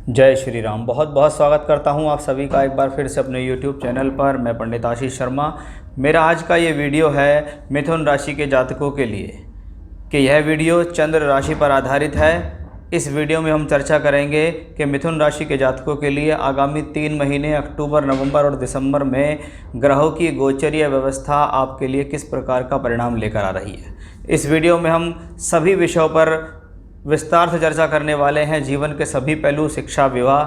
जय श्री राम। बहुत बहुत स्वागत करता हूं आप सभी का एक बार फिर से अपने YouTube चैनल पर। मैं पंडित आशीष शर्मा। मेरा आज का ये वीडियो है मिथुन राशि के जातकों के लिए कि यह वीडियो चंद्र राशि पर आधारित है। इस वीडियो में हम चर्चा करेंगे कि मिथुन राशि के जातकों के लिए आगामी 3 महीने अक्टूबर, नवंबर और दिसंबर में ग्रहों की गोचरीय व्यवस्था आपके लिए किस प्रकार का परिणाम लेकर आ रही है। इस वीडियो में हम सभी विषयों पर विस्तार से चर्चा करने वाले हैं। जीवन के सभी पहलू, शिक्षा, विवाह,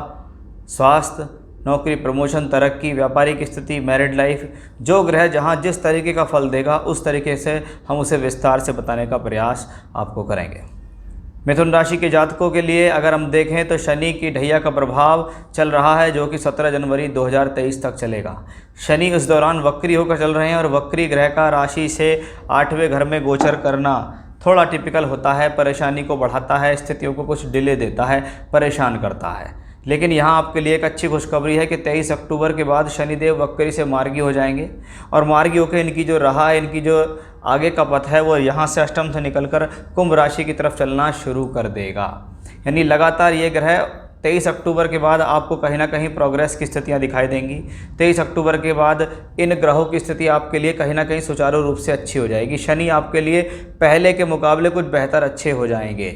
स्वास्थ्य, नौकरी, प्रमोशन, तरक्की, व्यापारिक स्थिति, मैरिड लाइफ, जो ग्रह जहां जिस तरीके का फल देगा उस तरीके से हम उसे विस्तार से बताने का प्रयास आपको करेंगे। मिथुन राशि के जातकों के लिए अगर हम देखें तो शनि की ढैया का प्रभाव चल रहा है, जो कि 17 जनवरी 2023 तक चलेगा। शनि उस दौरान वक्री होकर चल रहे हैं और वक्री ग्रह का राशि से 8वें घर में गोचर करना थोड़ा टिपिकल होता है, परेशानी को बढ़ाता है, स्थितियों को कुछ डिले देता है, परेशान करता है। लेकिन यहाँ आपके लिए एक अच्छी खुशखबरी है कि 23 अक्टूबर के बाद शनिदेव वक्री से मार्गी हो जाएंगे और मार्गी होकर इनकी जो राह है, इनकी जो आगे का पथ है, वो यहाँ से अष्टम से निकलकर कुंभ राशि की तरफ चलना शुरू कर देगा। यानी लगातार ये ग्रह 23 अक्टूबर के बाद आपको कहीं ना कहीं प्रोग्रेस की स्थितियां दिखाई देंगी। 23 अक्टूबर के बाद इन ग्रहों की स्थिति आपके लिए कहीं ना कहीं सुचारू रूप से अच्छी हो जाएगी। शनि आपके लिए पहले के मुकाबले कुछ बेहतर अच्छे हो जाएंगे,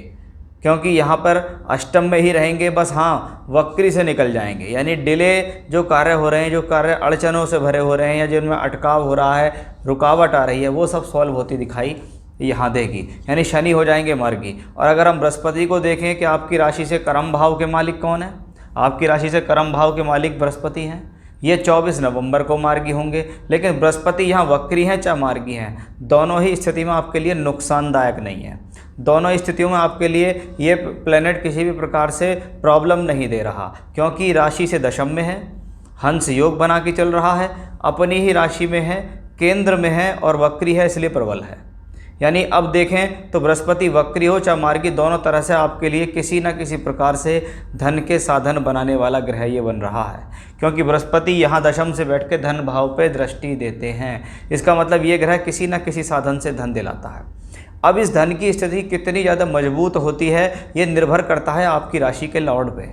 क्योंकि यहाँ पर अष्टम में ही रहेंगे। बस हाँ, वक्री से निकल जाएंगे। यानी डिले जो कार्य हो रहे हैं, जो कार्य अड़चनों से भरे हो रहे हैं या जिनमें अटकाव हो रहा है, रुकावट आ रही है, वो सब सॉल्व होती दिखाई यहाँ देगी। यानी शनि हो जाएंगे मार्गी। और अगर हम बृहस्पति को देखें कि आपकी राशि से कर्म भाव के मालिक कौन है, आपकी राशि से कर्म भाव के मालिक बृहस्पति हैं। ये 24 नवंबर को मार्गी होंगे। लेकिन बृहस्पति यहाँ वक्री हैं चाहे मार्गी हैं, दोनों ही स्थिति में आपके लिए नुकसानदायक नहीं है। दोनों स्थितियों में आपके लिए ये प्लेनेट किसी भी प्रकार से प्रॉब्लम नहीं दे रहा, क्योंकि राशि से दशम में है, हंस योग बना के चल रहा है, अपनी ही राशि में है, केंद्र में है और वक्री है, इसलिए प्रबल है। यानी अब देखें तो बृहस्पति वक्री हो चाहे मार्गी, दोनों तरह से आपके लिए किसी न किसी प्रकार से धन के साधन बनाने वाला ग्रह ये बन रहा है, क्योंकि बृहस्पति यहाँ दशम से बैठ के धन भाव पे दृष्टि देते हैं। इसका मतलब ये ग्रह किसी न किसी साधन से धन दिलाता है। अब इस धन की स्थिति कितनी ज़्यादा मजबूत होती है, ये निर्भर करता है आपकी राशि के लॉर्ड पे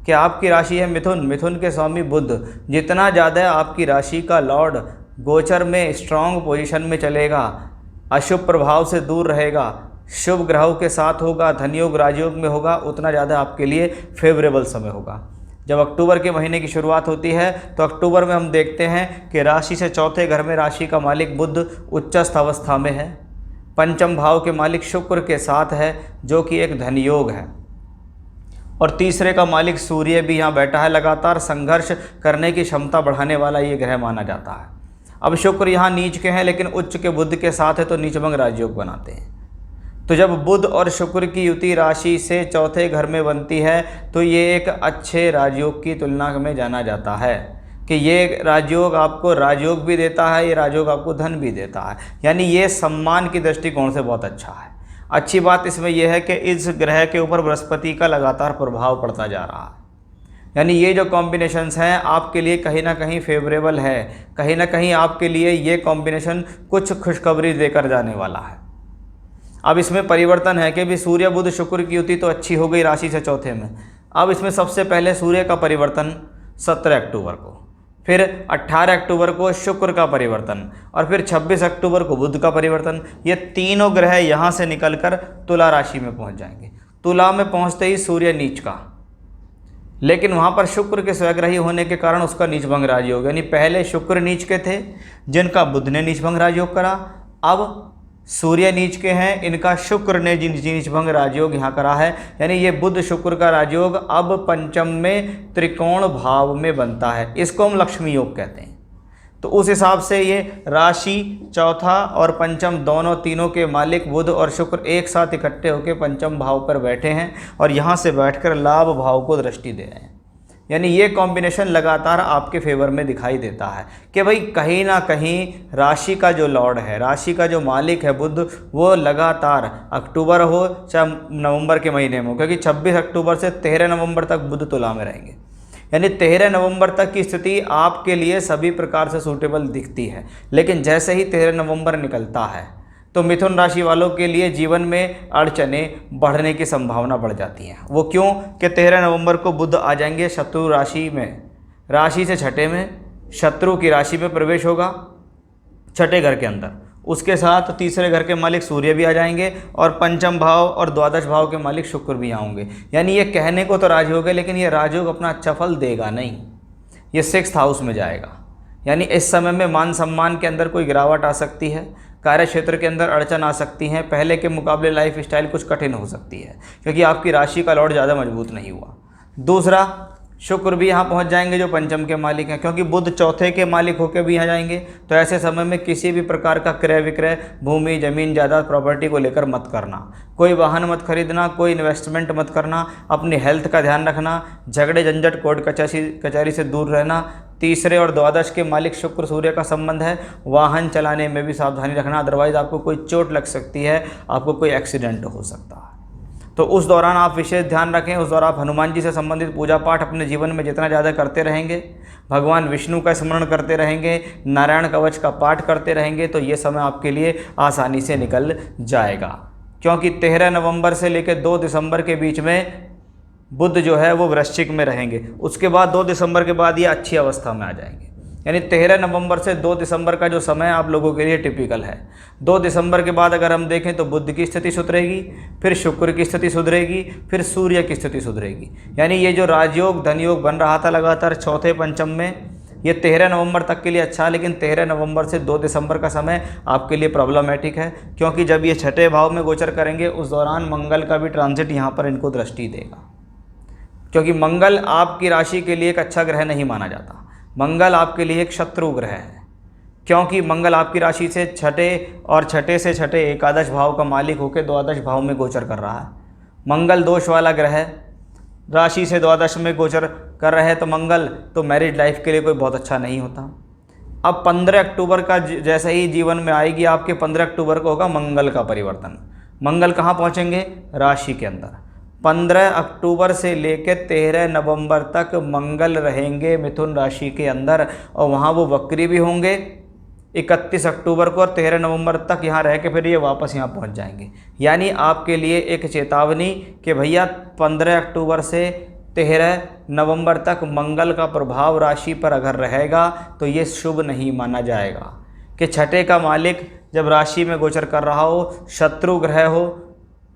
कि आपकी राशि है मिथुन, मिथुन के स्वामी बुध। जितना ज़्यादा आपकी राशि का लॉर्ड गोचर में स्ट्रांग पोजीशन में चलेगा, अशुभ प्रभाव से दूर रहेगा, शुभ ग्रहों के साथ होगा, धनयोग राजयोग में होगा, उतना ज़्यादा आपके लिए फेवरेबल समय होगा। जब अक्टूबर के महीने की शुरुआत होती है तो अक्टूबर में हम देखते हैं कि राशि से चौथे घर में राशि का मालिक बुध उच्चस्थ अवस्था में है, पंचम भाव के मालिक शुक्र के साथ है, जो कि एक धनयोग है, और तीसरे का मालिक सूर्य भी यहाँ बैठा है। लगातार संघर्ष करने की क्षमता बढ़ाने वाला ये ग्रह माना जाता है। अब शुक्र यहाँ नीच के हैं, लेकिन उच्च के बुध के साथ है तो नीचभंग राजयोग बनाते हैं। तो जब बुध और शुक्र की युति राशि से चौथे घर में बनती है तो ये एक अच्छे राजयोग की तुलना में जाना जाता है कि ये राजयोग आपको राजयोग भी देता है, ये राजयोग आपको धन भी देता है। यानी ये सम्मान की दृष्टिकोण से बहुत अच्छा है। अच्छी बात इसमें यह है कि इस ग्रह के ऊपर बृहस्पति का लगातार प्रभाव पड़ता जा रहा है। यानी ये जो कॉम्बिनेशंस हैं आपके लिए कहीं ना कहीं फेवरेबल है, कहीं ना कहीं आपके लिए ये कॉम्बिनेशन कुछ खुशखबरी देकर जाने वाला है। अब इसमें परिवर्तन है कि भी सूर्य बुध शुक्र की युति तो अच्छी हो गई राशि से चौथे में। अब इसमें सबसे पहले सूर्य का परिवर्तन 17 अक्टूबर को, फिर 18 अक्टूबर को शुक्र का परिवर्तन और फिर 26 अक्टूबर को बुध का परिवर्तन। ये तीनों ग्रह यहाँ से निकलकर तुला राशि में पहुँच जाएंगे। तुला में पहुँचते ही सूर्य नीच का, लेकिन वहाँ पर शुक्र के स्वग्रही होने के कारण उसका नीचभंग राजयोग, यानी पहले शुक्र नीच के थे जिनका बुध ने नीचभंग राजयोग करा, अब सूर्य नीच के हैं, इनका शुक्र ने नीचभंग राजयोग यहाँ करा है। यानी ये बुध शुक्र का राजयोग अब पंचम में त्रिकोण भाव में बनता है। इसको हम लक्ष्मी योग कहते हैं। तो उस हिसाब से ये राशि चौथा और पंचम दोनों तीनों के मालिक बुध और शुक्र एक साथ इकट्ठे होकर पंचम भाव पर बैठे हैं और यहाँ से बैठकर लाभ भाव को दृष्टि दे रहे हैं। यानी ये कॉम्बिनेशन लगातार आपके फेवर में दिखाई देता है कि भाई कहीं ना कहीं राशि का जो लॉर्ड है, राशि का जो मालिक है बुध, वो लगातार अक्टूबर हो चाहे नवंबर के महीने में हो, क्योंकि 26 अक्टूबर से 13 नवंबर तक बुध तुला में रहेंगे। यानी 13 नवंबर तक की स्थिति आपके लिए सभी प्रकार से सूटेबल दिखती है। लेकिन जैसे ही 13 नवंबर निकलता है तो मिथुन राशि वालों के लिए जीवन में अड़चनें बढ़ने की संभावना बढ़ जाती हैं। वो क्यों कि 13 नवंबर को बुध आ जाएंगे शत्रु राशि में, राशि से छठे में, शत्रु की राशि में प्रवेश होगा छठे घर के अंदर। उसके साथ तीसरे घर के मालिक सूर्य भी आ जाएंगे और पंचम भाव और द्वादश भाव के मालिक शुक्र भी आएंगे। यानी ये कहने को तो राजयोग है, लेकिन ये राजयोग अपना अच्छा फल देगा नहीं, ये 6th हाउस में जाएगा। यानी इस समय में मान सम्मान के अंदर कोई गिरावट आ सकती है, कार्य क्षेत्र के अंदर अड़चन आ सकती हैं, पहले के मुकाबले लाइफ स्टाइल कुछ कठिन हो सकती है क्योंकि आपकी राशि का लॉर्ड ज़्यादा मजबूत नहीं हुआ। दूसरा, शुक्र भी यहाँ पहुँच जाएंगे जो पंचम के मालिक हैं, क्योंकि बुध चौथे के मालिक होकर भी यहाँ जाएंगे। तो ऐसे समय में किसी भी प्रकार का क्रय विक्रय, भूमि जमीन जायदाद प्रॉपर्टी को लेकर मत करना, कोई वाहन मत खरीदना, कोई इन्वेस्टमेंट मत करना, अपनी हेल्थ का ध्यान रखना, झगड़े झंझट कोर्ट कचहरी से दूर रहना। तीसरे और द्वादश के मालिक शुक्र सूर्य का संबंध है, वाहन चलाने में भी सावधानी रखना, अदरवाइज़ आपको कोई चोट लग सकती है, आपको कोई एक्सीडेंट हो सकता है। तो उस दौरान आप विशेष ध्यान रखें। उस दौरान आप हनुमान जी से संबंधित पूजा पाठ अपने जीवन में जितना ज़्यादा करते रहेंगे, भगवान विष्णु का स्मरण करते रहेंगे, नारायण कवच का पाठ करते रहेंगे, तो ये समय आपके लिए आसानी से निकल जाएगा। क्योंकि 13 नवंबर से लेकर 2 दिसंबर के बीच में बुध जो है वो वृश्चिक में रहेंगे। उसके बाद 2 दिसंबर के बाद ये अच्छी अवस्था में आ जाएंगे। यानी 13 नवंबर से 2 दिसंबर का जो समय आप लोगों के लिए टिपिकल है। 2 दिसंबर के बाद अगर हम देखें तो बुध की स्थिति सुधरेगी, फिर शुक्र की स्थिति सुधरेगी, फिर सूर्य की स्थिति सुधरेगी। यानी ये जो राजयोग धनयोग बन रहा था लगातार चौथे पंचम में, ये 13 नवंबर तक के लिए अच्छा है, लेकिन 13 नवंबर से 2 दिसंबर का समय आपके लिए प्रॉब्लमेटिक है, क्योंकि जब ये छठे भाव में गोचर करेंगे उस दौरान मंगल का भी ट्रांजिट यहाँ पर इनको दृष्टि देगा। क्योंकि मंगल आपकी राशि के लिए एक अच्छा ग्रह नहीं माना जाता, मंगल आपके लिए एक शत्रु ग्रह है, क्योंकि मंगल आपकी राशि से छठे और छठे से छठे एकादश भाव का मालिक होकर द्वादश भाव में गोचर कर रहा है। मंगल दोष वाला ग्रह है, राशि से द्वादश में गोचर कर रहे हैं, तो मंगल तो मैरिज लाइफ के लिए कोई बहुत अच्छा नहीं होता। अब 15 अक्टूबर का जैसे ही जीवन में आएगी आपके, 15 अक्टूबर को होगा मंगल का परिवर्तन। मंगल कहाँ पहुँचेंगे? राशि के अंदर। 15 अक्टूबर से लेकर 13 नवंबर तक मंगल रहेंगे मिथुन राशि के अंदर, और वहाँ वो वक्री भी होंगे 31 अक्टूबर को, और 13 नवंबर तक यहाँ रह के फिर ये वापस यहाँ पहुँच जाएंगे। यानी आपके लिए एक चेतावनी कि भैया 15 अक्टूबर से 13 नवंबर तक मंगल का प्रभाव राशि पर अगर रहेगा तो ये शुभ नहीं माना जाएगा। कि छठे का मालिक जब राशि में गोचर कर रहा हो, शत्रु ग्रह हो,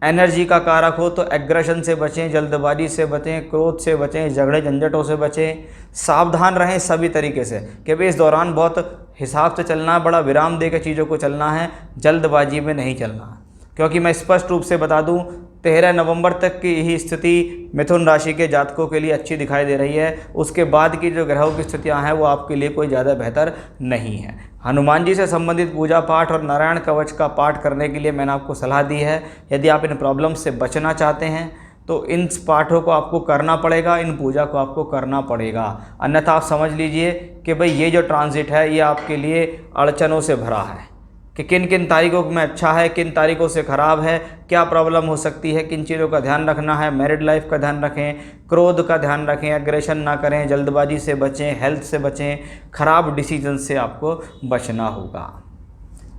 एनर्जी का कारक हो, तो एग्रेशन से बचें, जल्दबाजी से बचें, क्रोध से बचें, झगड़े झंझटों से बचें, सावधान रहें सभी तरीके से कि भाई इस दौरान बहुत हिसाब से चलना है, बड़ा विराम दे के चीज़ों को चलना है, जल्दबाजी में नहीं चलना है। क्योंकि मैं स्पष्ट रूप से बता दूं, 13 नवंबर तक की ही स्थिति मिथुन राशि के जातकों के लिए अच्छी दिखाई दे रही है। उसके बाद की जो ग्रहों की स्थितियां हैं वो आपके लिए कोई ज़्यादा बेहतर नहीं है। हनुमान जी से संबंधित पूजा पाठ और नारायण कवच का पाठ करने के लिए मैंने आपको सलाह दी है। यदि आप इन प्रॉब्लम से बचना चाहते हैं तो इन पाठों को आपको करना पड़ेगा, इन पूजा को आपको करना पड़ेगा। अन्यथा आप समझ लीजिए कि भाई ये जो ट्रांजिट है ये आपके लिए अड़चनों से भरा है कि किन किन तारीखों में अच्छा है, किन तारीखों से ख़राब है, क्या प्रॉब्लम हो सकती है, किन चीज़ों का ध्यान रखना है। मैरिड लाइफ का ध्यान रखें, क्रोध का ध्यान रखें, एग्रेशन ना करें, जल्दबाजी से बचें, हेल्थ से बचें, ख़राब डिसीजन से आपको बचना होगा।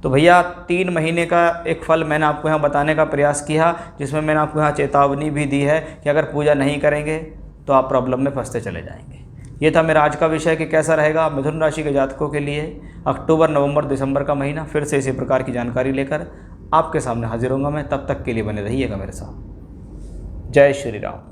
तो भैया 3 महीने का एक फल मैंने आपको यहाँ बताने का प्रयास किया, जिसमें मैंने आपको यहाँ चेतावनी भी दी है कि अगर पूजा नहीं करेंगे तो आप प्रॉब्लम में फंसते चले जाएंगे। ये था मेरा आज का विषय कि कैसा रहेगा मिथुन राशि के जातकों के लिए अक्टूबर, नवंबर, दिसंबर का महीना। फिर से इसी प्रकार की जानकारी लेकर आपके सामने हाजिर होऊंगा मैं। तब तक के लिए बने रहिएगा मेरे साथ। जय श्री राम।